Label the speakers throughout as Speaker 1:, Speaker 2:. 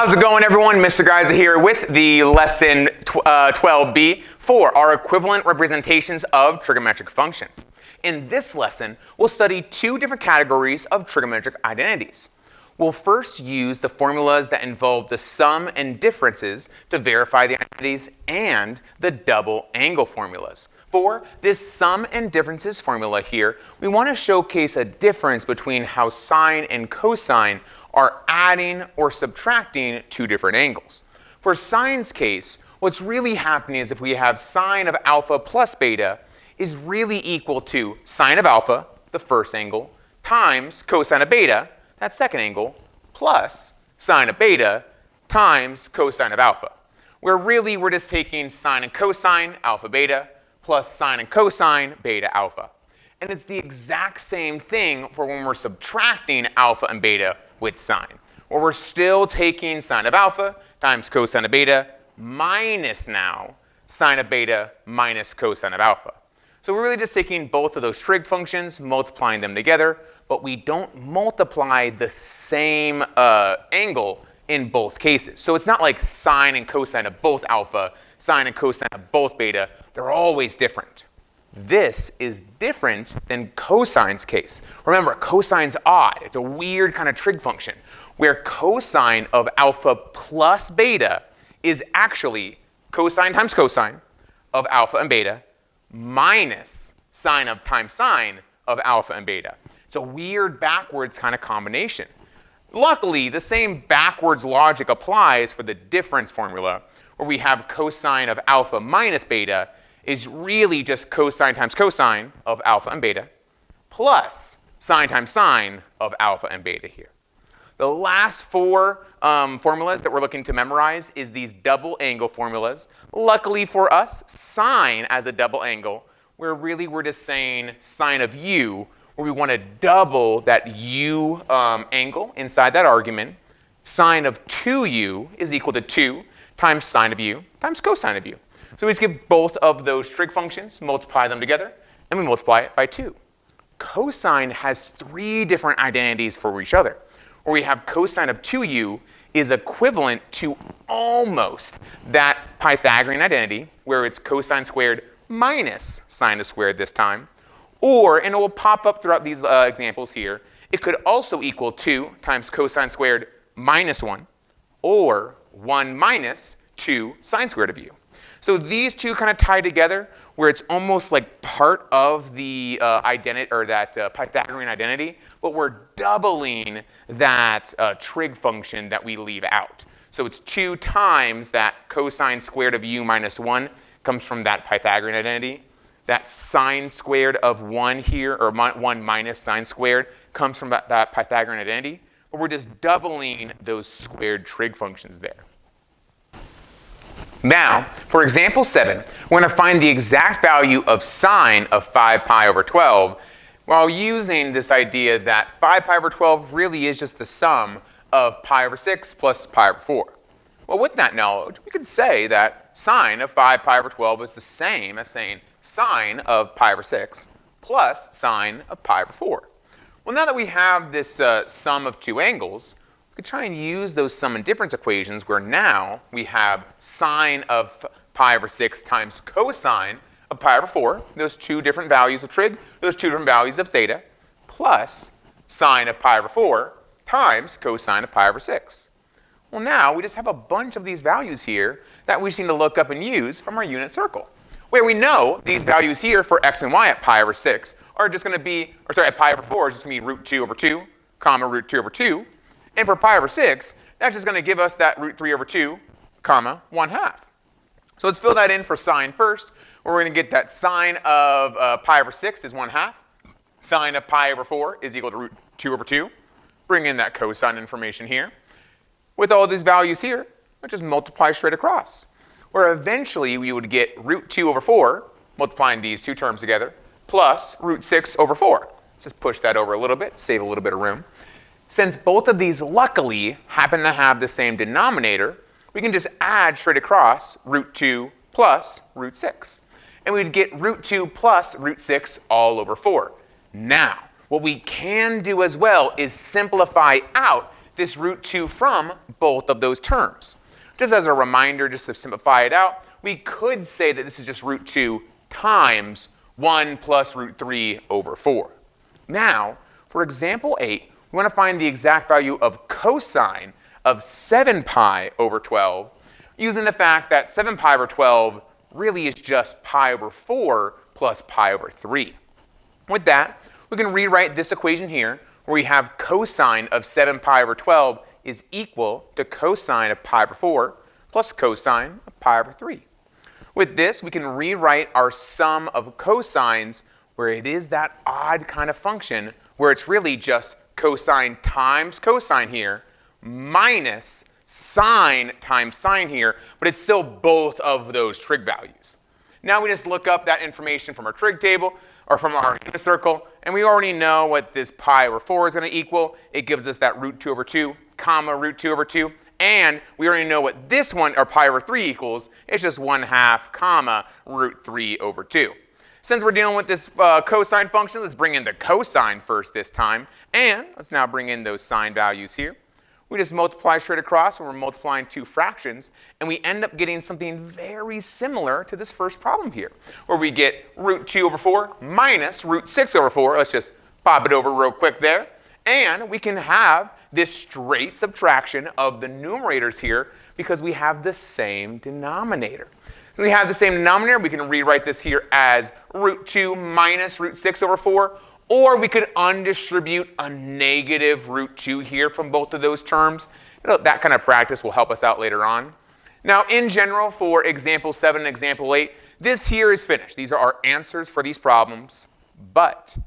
Speaker 1: How's it going, everyone? Mr. Geyser here with the lesson 12B for our equivalent representations of trigonometric functions. In this lesson, we'll study two different categories of trigonometric identities. We'll first use the formulas that involve the sum and differences to verify the identities and the double angle formulas. For this sum and differences formula here, we want to showcase a difference between how sine and cosine are adding or subtracting two different angles. For sine's case, what's really happening is if we have sine of alpha plus beta is really equal to sine of alpha, the first angle, times cosine of beta, that second angle, plus sine of beta times cosine of alpha. Where really we're just taking sine and cosine, alpha beta, plus sine and cosine, beta alpha. And it's the exact same thing for when we're subtracting alpha and beta with sine, where we're still taking sine of alpha times cosine of beta minus now sine of beta minus cosine of alpha. So we're really just taking both of those trig functions, multiplying them together, but we don't multiply the same angle in both cases. So it's not like sine and cosine of both alpha, sine and cosine of both beta. They're always different. This is different than cosine's case. Remember, cosine's odd. It's a weird kind of trig function where cosine of alpha plus beta is actually cosine times cosine of alpha and beta minus sine of times sine of alpha and beta. It's a weird backwards kind of combination. Luckily, the same backwards logic applies for the difference formula, where we have cosine of alpha minus beta is really just cosine times cosine of alpha and beta plus sine times sine of alpha and beta here. The last four formulas that we're looking to memorize is these double angle formulas. Luckily for us, sine as a double angle, where really we're just saying sine of u, where we want to double that u angle inside that argument. Sine of 2u is equal to 2 times sine of u times cosine of u. So we just give both of those trig functions, multiply them together, and we multiply it by 2. Cosine has three different identities for each other, where we have cosine of 2u is equivalent to almost that Pythagorean identity, where it's cosine squared minus sine squared this time. Or, and it will pop up throughout these examples here, it could also equal 2 times cosine squared minus 1, or 1 minus 2 sine squared of u. So these two kind of tie together where it's almost like part of the identity, or that Pythagorean identity, but we're doubling that trig function that we leave out. So it's 2 times that cosine squared of u minus 1 comes from that Pythagorean identity. That sine squared of 1 here, or 1 minus sine squared, comes from that Pythagorean identity, but we're just doubling those squared trig functions there. Now, for example 7, we're going to find the exact value of sine of 5 pi over 12 while using this idea that 5 pi over 12 really is just the sum of pi over 6 plus pi over 4. Well, with that knowledge, we could say that sine of 5 pi over 12 is the same as saying sine of pi over 6 plus sine of pi over 4. Well, now that we have this sum of two angles, we could try and use those sum and difference equations where now we have sine of pi over 6 times cosine of pi over 4, those two different values of trig, those two different values of theta, plus sine of pi over 4 times cosine of pi over 6. Well, now we just have a bunch of these values here that we just need to look up and use from our unit circle, where we know these values here for x and y at pi over 6 are just going to be, or sorry, at pi over 4 is just going to be root 2 over 2, comma, root 2 over 2. And for pi over 6, that's just going to give us that root 3 over 2, comma, 1/2. So let's fill that in for sine first. We're going to get that sine of pi over 6 is 1/2. Sine of pi over 4 is equal to root 2 over 2. Bring in that cosine information here. With all these values here, let's just multiply straight across, where eventually we would get root 2 over 4, multiplying these two terms together, plus root 6 over 4. Let's just push that over a little bit, save a little bit of room. Since both of these luckily happen to have the same denominator, we can just add straight across root 2 plus root 6. And we'd get root 2 plus root 6 all over 4. Now, what we can do as well is simplify out this root 2 from both of those terms. Just as a reminder, just to simplify it out, we could say that this is just root 2 times 1 plus root 3 over 4. Now, for example 8, we want to find the exact value of cosine of 7 pi over 12, using the fact that 7 pi over 12 really is just pi over 4 plus pi over 3. With that, we can rewrite this equation here, where we have cosine of 7 pi over 12 is equal to cosine of pi over 4 plus cosine of pi over 3. With this, we can rewrite our sum of cosines where it is that odd kind of function where it's really just cosine times cosine here minus sine times sine here, but it's still both of those trig values. Now we just look up that information from our trig table or from our unit circle, and we already know what this pi over 4 is going to equal. It gives us that root 2 over 2, comma root 2 over 2, and we already know what this one, or pi over 3, equals. It's just 1/2, comma root 3 over 2. Since we're dealing with this cosine function, let's bring in the cosine first this time, and let's now bring in those sine values here. We just multiply straight across when we're multiplying two fractions, and we end up getting something very similar to this first problem here, where we get root 2 over 4 minus root 6 over 4. Let's just pop it over real quick there. And we can have this straight subtraction of the numerators here because we have the same denominator. So we have the same denominator. We can rewrite this here as root 2 minus root 6 over 4. Or we could undistribute a negative root 2 here from both of those terms. That kind of practice will help us out later on. Now, in general, for example 7 and example 8, this here is finished. These are our answers for these problems. But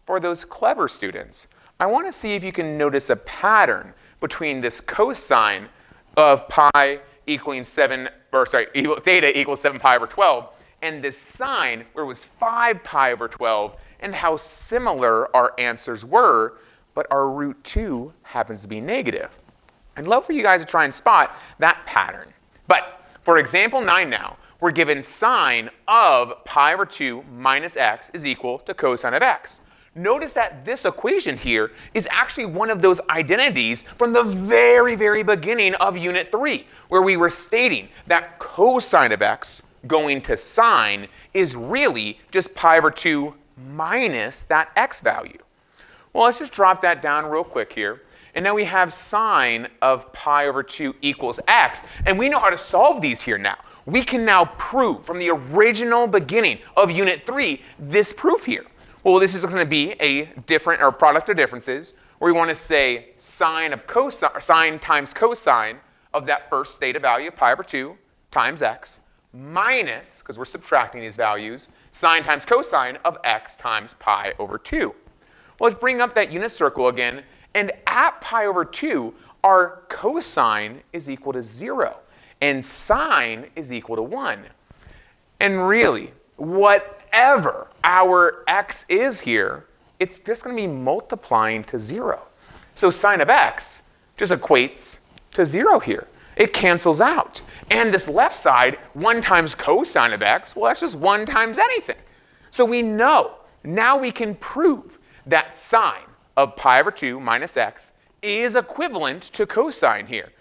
Speaker 1: for those clever students, I want to see if you can notice a pattern between this cosine of pi equaling theta equals 7 pi over 12 and this sine where it was 5 pi over 12, and how similar our answers were, but our root 2 happens to be negative. I'd love for you guys to try and spot that pattern. But for example 9 now, we're given sine of pi over 2 minus x is equal to cosine of x. Notice that this equation here is actually one of those identities from the very, very beginning of Unit 3, where we were stating that cosine of x going to sine is really just pi over 2 minus that x value. Well, let's just drop that down real quick here. And now we have sine of pi over 2 equals x. And we know how to solve these here now. We can now prove from the original beginning of Unit 3 this proof here. Well, this is going to be a different or product of differences where we want to say sine times cosine of that first theta value of pi over 2 times x minus, because we're subtracting these values, sine times cosine of x times pi over 2. Well, let's bring up that unit circle again, and at pi over 2, our cosine is equal to 0, and sine is equal to 1. And really, whatever our x is here, it's just going to be multiplying to 0. So sine of x just equates to 0 here. It cancels out. And this left side, 1 times cosine of x, well, that's just 1 times anything. So we know, now we can prove that sine of pi over 2 minus x is equivalent to cosine here.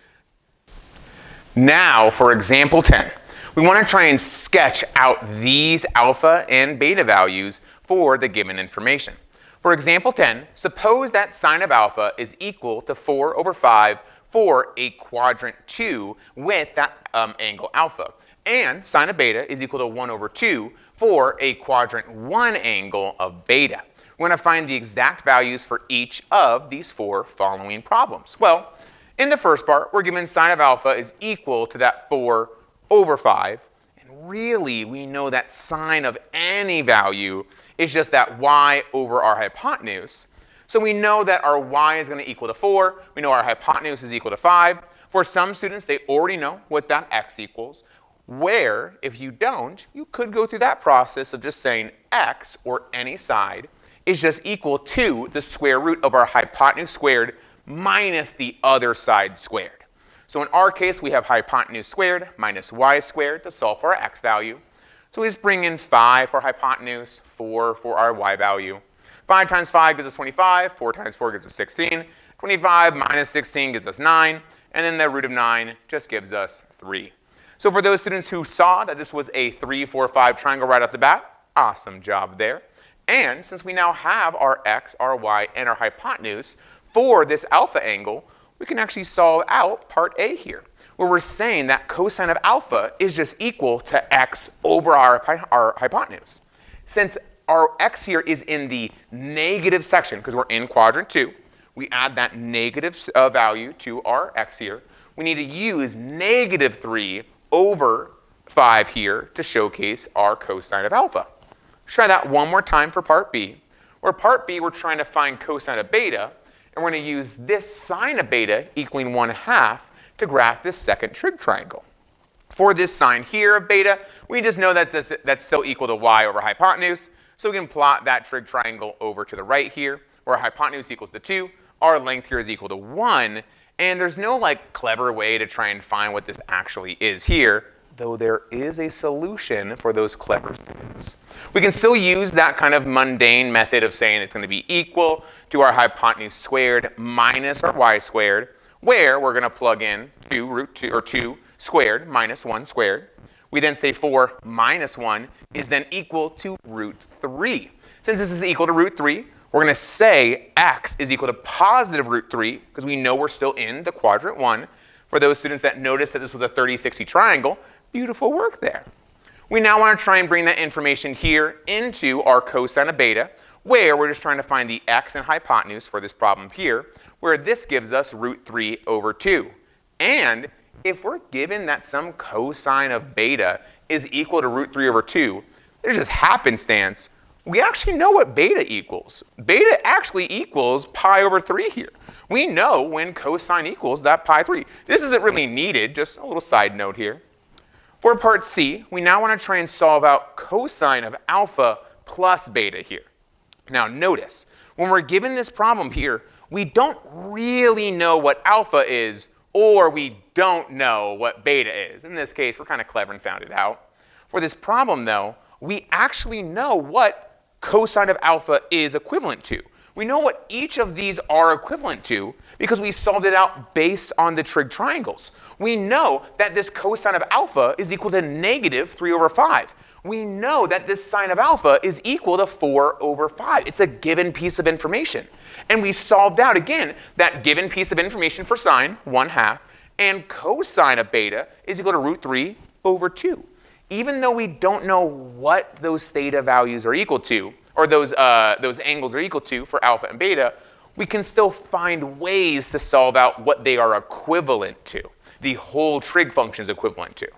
Speaker 1: Now, for example 10, we want to try and sketch out these alpha and beta values for the given information. For example 10, suppose that sine of alpha is equal to 4 over 5 for a quadrant 2 with that angle alpha. And sine of beta is equal to 1 over 2 for a quadrant 1 angle of beta. We want to find the exact values for each of these 4 following problems. Well, in the first part, we're given sine of alpha is equal to that 4 over 5. And really, we know that sine of any value is just that y over our hypotenuse. So we know that our y is going to equal to 4. We know our hypotenuse is equal to 5. For some students, they already know what that x equals. Where, if you don't, you could go through that process of just saying x, or any side, is just equal to the square root of our hypotenuse squared minus the other side squared. So in our case, we have hypotenuse squared minus y squared to solve for our x value. So we just bring in 5 for hypotenuse, 4 for our y value. 5 times 5 gives us 25, 4 times 4 gives us 16, 25 minus 16 gives us 9, and then the root of 9 just gives us 3. So for those students who saw that this was a 3, 4, 5 triangle right off the bat, awesome job there. And since we now have our x, our y, and our hypotenuse for this alpha angle, we can actually solve out part A here, where we're saying that cosine of alpha is just equal to x over our hypotenuse. Since our x here is in the negative section, because we're in quadrant 2, we add that negative value to our x here. We need to use negative 3 over 5 here to showcase our cosine of alpha. Let's try that one more time for part B. Where part B, we're trying to find cosine of beta, and we're going to use this sine of beta equaling 1/2 to graph this second trig triangle. For this sine here of beta, we just know that's still equal to y over hypotenuse, so we can plot that trig triangle over to the right here, where hypotenuse equals to 2, our length here is equal to 1, and there's no clever way to try and find what this actually is here, though there is a solution for those clever students. We can still use that kind of mundane method of saying it's going to be equal to our hypotenuse squared minus our y squared, where we're going to plug in 2 squared minus 1 squared. We then say 4 minus 1 is then equal to root 3. Since this is equal to root 3, we're going to say x is equal to positive root 3, because we know we're still in the quadrant 1. For those students that noticed that this was a 30-60 triangle, beautiful work there. We now want to try and bring that information here into our cosine of beta, where we're just trying to find the x and hypotenuse for this problem here, where this gives us root 3 over 2. And if we're given that some cosine of beta is equal to root 3 over 2, there's just happenstance, we actually know what beta equals. Beta actually equals pi over 3 here. We know when cosine equals that pi 3. This isn't really needed, just a little side note here. For part C, we now want to try and solve out cosine of alpha plus beta here. Now notice, when we're given this problem here, we don't really know what alpha is, or we don't know what beta is. In this case, we're kind of clever and found it out. For this problem though, we actually know what cosine of alpha is equivalent to. We know what each of these are equivalent to because we solved it out based on the trig triangles. We know that this cosine of alpha is equal to negative 3 over 5. We know that this sine of alpha is equal to 4 over 5. It's a given piece of information. And we solved out, again, that given piece of information for sine, 1/2, and cosine of beta is equal to root 3 over 2. Even though we don't know what those theta values are equal to, or those angles are equal to for alpha and beta, we can still find ways to solve out what they are equivalent to, the whole trig function is equivalent to.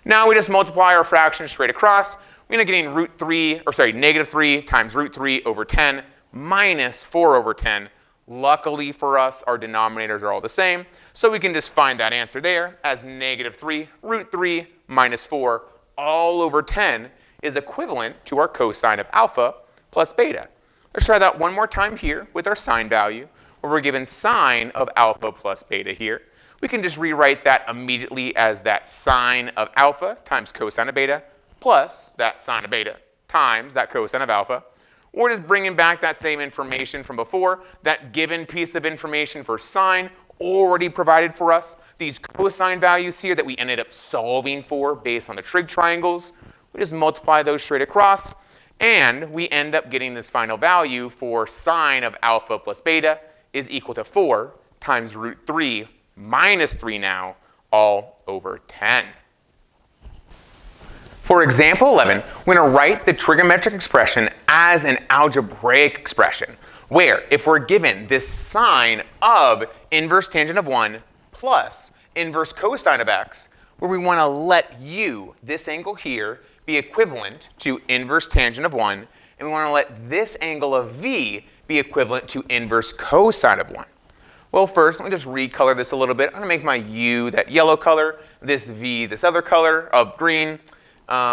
Speaker 1: Now we just multiply our fractions straight across. We end up getting negative 3 times root 3 over 10 minus 4 over 10. Luckily for us, our denominators are all the same, so we can just find that answer there as negative 3 root 3 minus 4 all over 10 is equivalent to our cosine of alpha plus beta. Let's try that one more time here with our sine value, where we're given sine of alpha plus beta here. We can just rewrite that immediately as that sine of alpha times cosine of beta plus that sine of beta times that cosine of alpha. Or just bringing back that same information from before, that given piece of information for sine already provided for us, these cosine values here that we ended up solving for based on the trig triangles. We just multiply those straight across, and we end up getting this final value for sine of alpha plus beta is equal to 4 times root 3 minus 3 now, all over 10. For example 11, we're going to write the trigonometric expression as an algebraic expression, where if we're given this sine of inverse tangent of 1 plus inverse cosine of x, where we want to let u, this angle here, be equivalent to inverse tangent of 1, and we want to let this angle of v be equivalent to inverse cosine of 1. Well, first, let me just recolor this a little bit. I'm going to make my u that yellow color, this v this other color of green.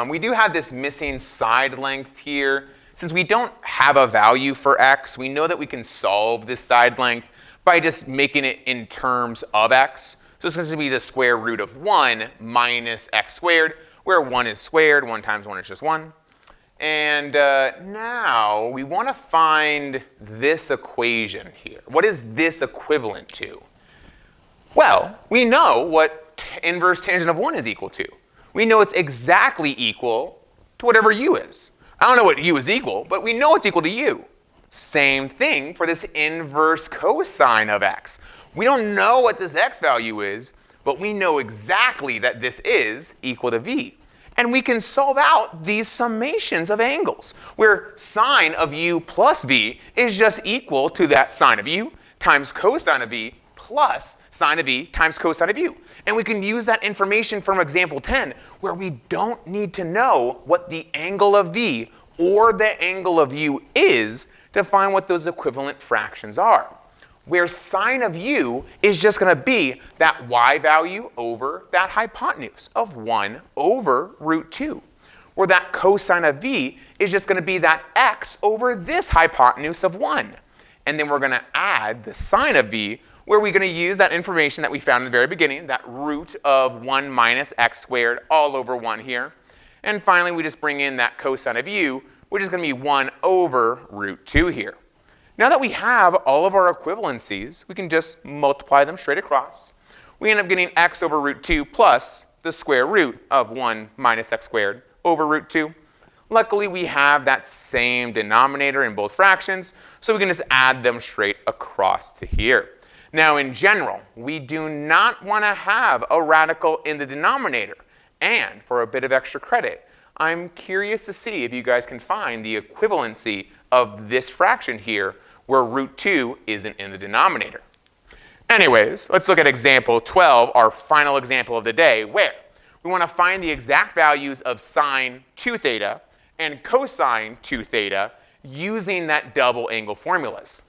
Speaker 1: We do have this missing side length here. Since we don't have a value for x, we know that we can solve this side length by just making it in terms of x. So it's going to be the square root of 1 minus x squared, where 1 is squared, 1 times 1 is just 1. And now we want to find this equation here. What is this equivalent to? Well, we know what inverse tangent of 1 is equal to. We know it's exactly equal to whatever u is. I don't know what u is equal, but we know it's equal to u. Same thing for this inverse cosine of x. We don't know what this x value is, but we know exactly that this is equal to v. And we can solve out these summations of angles, where sine of u plus v is just equal to that sine of u times cosine of v plus sine of v times cosine of u. And we can use that information from example 10, where we don't need to know what the angle of v or the angle of u is to find what those equivalent fractions are. Where sine of u is just going to be that y value over that hypotenuse of 1 over root 2. Where that cosine of v is just going to be that x over this hypotenuse of 1. And then we're going to add the sine of v, where we're going to use that information that we found in the very beginning, that root of 1 minus x squared all over 1 here. And finally, we just bring in that cosine of u, which is going to be 1 over root 2 here. Now that we have all of our equivalencies, we can just multiply them straight across. We end up getting x over root 2 plus the square root of 1 minus x squared over root 2. Luckily, we have that same denominator in both fractions, so we can just add them straight across to here. Now, in general, we do not want to have a radical in the denominator. And for a bit of extra credit, I'm curious to see if you guys can find the equivalency of this fraction here where root 2 isn't in the denominator. Anyways, let's look at example 12, our final example of the day, where we want to find the exact values of sine 2 theta and cosine 2 theta using that double angle formulas.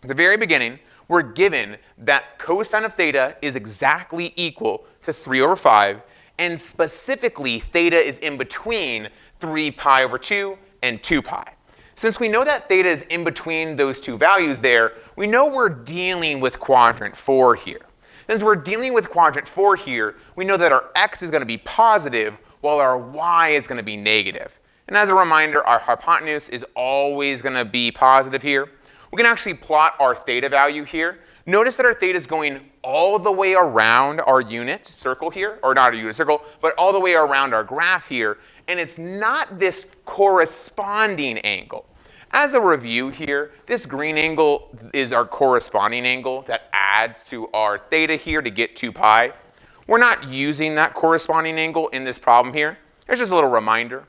Speaker 1: At the very beginning, we're given that cosine of theta is exactly equal to 3 over 5, and specifically theta is in between 3 pi over 2 and 2 pi. Since we know that theta is in between those two values there, we know we're dealing with quadrant 4 here. Since we're dealing with quadrant 4 here, we know that our x is going to be positive while our y is going to be negative. And as a reminder, our hypotenuse is always going to be positive here. We can actually plot our theta value here. Notice that our theta is going all the way around our unit circle here, or not a unit circle, but all the way around our graph here, and it's not this corresponding angle. As a review here, this green angle is our corresponding angle that adds to our theta here to get 2 pi. We're not using that corresponding angle in this problem here. There's just a little reminder.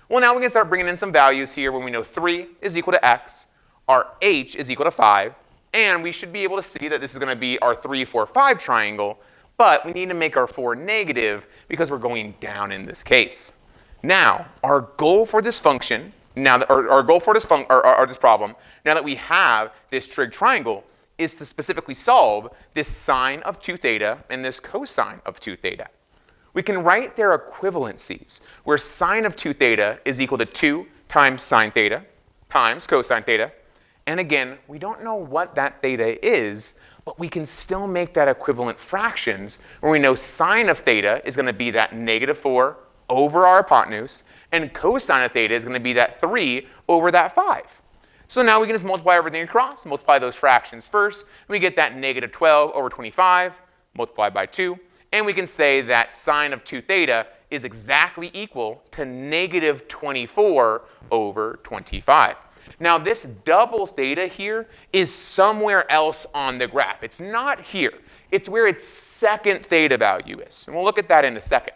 Speaker 1: Well, now we can start bringing in some values here when we know 3 is equal to x, our h is equal to 5, and we should be able to see that this is going to be our 3, 4, 5 triangle, but we need to make our 4 negative because we're going down in this case. Now, our goal for this function, our goal for this problem, now that we have this trig triangle, is to specifically solve this sine of 2 theta and this cosine of 2 theta. We can write their equivalencies, where sine of 2 theta is equal to 2 times sine theta times cosine theta. And again, we don't know what that theta is, but we can still make that equivalent fractions where we know sine of theta is going to be that negative 4 over our hypotenuse, and cosine of theta is going to be that 3 over that 5. So now we can just multiply everything across, multiply those fractions first, and we get that negative 12 over 25 multiplied by 2, and we can say that sine of 2 theta is exactly equal to negative 24 over 25. Now this double theta here is somewhere else on the graph. It's not here. It's where its second theta value is. And we'll look at that in a second.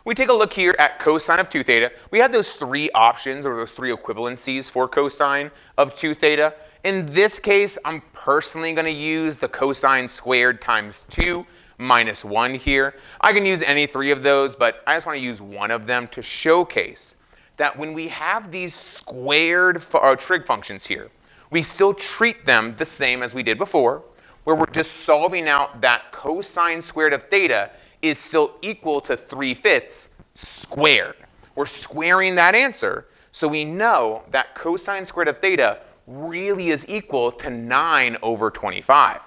Speaker 1: We take a look here at cosine of 2 theta. We have those 3 options, or those 3 equivalencies for cosine of 2 theta. In this case, I'm personally going to use the cosine squared times 2 minus 1 here. I can use any 3 of those, but I just want to use one of them to showcase that when we have these squared trig functions here, we still treat them the same as we did before, where we're just solving out that cosine squared of theta is still equal to 3/5 squared. We're squaring that answer, so we know that cosine squared of theta really is equal to 9 over 25.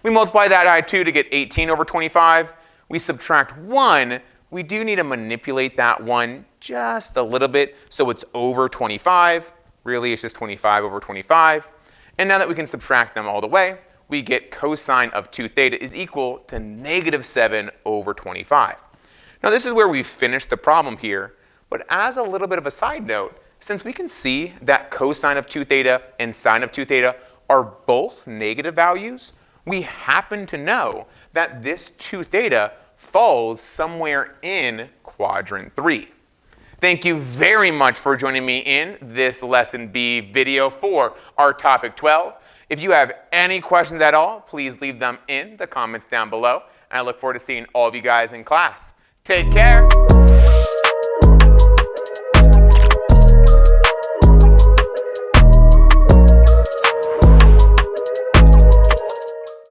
Speaker 1: We multiply that by 2 to get 18 over 25. We subtract 1. We do need to manipulate that 1 just a little bit so it's over 25. Really, it's just 25 over 25. And now that we can subtract them all the way, we get cosine of 2 theta is equal to negative 7 over 25. Now this is where we finished the problem here, but as a little bit of a side note, since we can see that cosine of 2 theta and sine of 2 theta are both negative values, we happen to know that this 2 theta falls somewhere in quadrant 3. Thank you very much for joining me in this Lesson B video for our topic 12. If you have any questions at all, please leave them in the comments down below. And I look forward to seeing all of you guys in class. Take care.